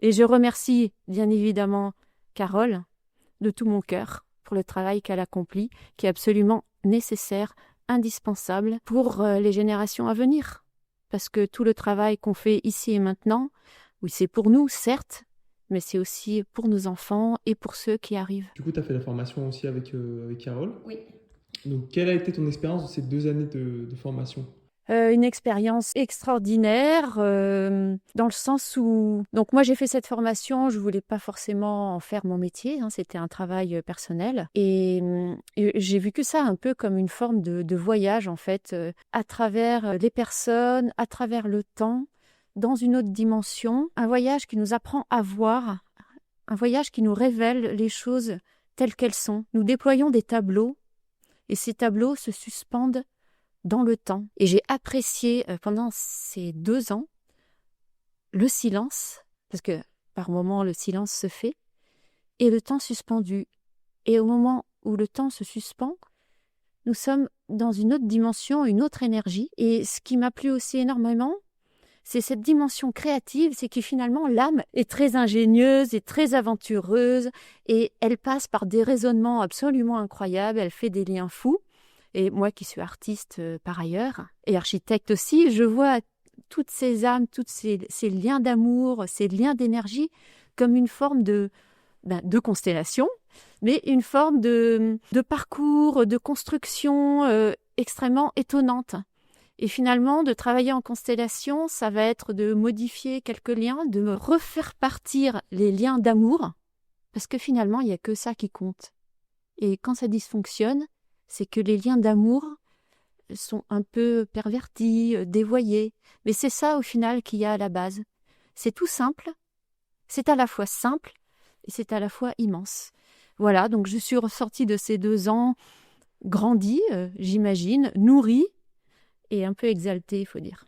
Et je remercie bien évidemment Carole de tout mon cœur pour le travail qu'elle accomplit, qui est absolument nécessaire, indispensable pour les générations à venir. Parce que tout le travail qu'on fait ici et maintenant, oui, c'est pour nous, certes, mais c'est aussi pour nos enfants et pour ceux qui arrivent. Du coup, tu as fait la formation aussi avec Carole. Oui. Donc, quelle a été ton expérience de ces 2 années de formation? Une expérience extraordinaire dans le sens où donc moi j'ai fait cette formation, je voulais pas forcément en faire mon métier, hein, c'était un travail personnel et j'ai vécu ça un peu comme une forme de voyage en fait à travers les personnes, à travers le temps, dans une autre dimension, un voyage qui nous apprend à voir, un voyage qui nous révèle les choses telles qu'elles sont. Nous déployons des tableaux et ces tableaux se suspendent dans le temps. Et j'ai apprécié pendant ces 2 ans le silence, parce que par moments le silence se fait, et le temps suspendu. Et au moment où le temps se suspend, nous sommes dans une autre dimension, une autre énergie. Et ce qui m'a plu aussi énormément, c'est cette dimension créative, c'est que finalement l'âme est très ingénieuse et très aventureuse, et elle passe par des raisonnements absolument incroyables, elle fait des liens fous. Et moi qui suis artiste par ailleurs, et architecte aussi, je vois toutes ces âmes, ces liens d'amour, ces liens d'énergie, comme une forme de constellation, mais une forme de parcours, de construction extrêmement étonnante. Et finalement, de travailler en constellation, ça va être de modifier quelques liens, de me refaire partir les liens d'amour, parce que finalement, il n'y a que ça qui compte. Et quand ça dysfonctionne, c'est que les liens d'amour sont un peu pervertis, dévoyés. Mais c'est ça au final qu'il y a à la base. C'est tout simple, c'est à la fois simple et c'est à la fois immense. Voilà, donc je suis ressortie de ces 2 ans grandie, j'imagine, nourrie et un peu exaltée, il faut dire.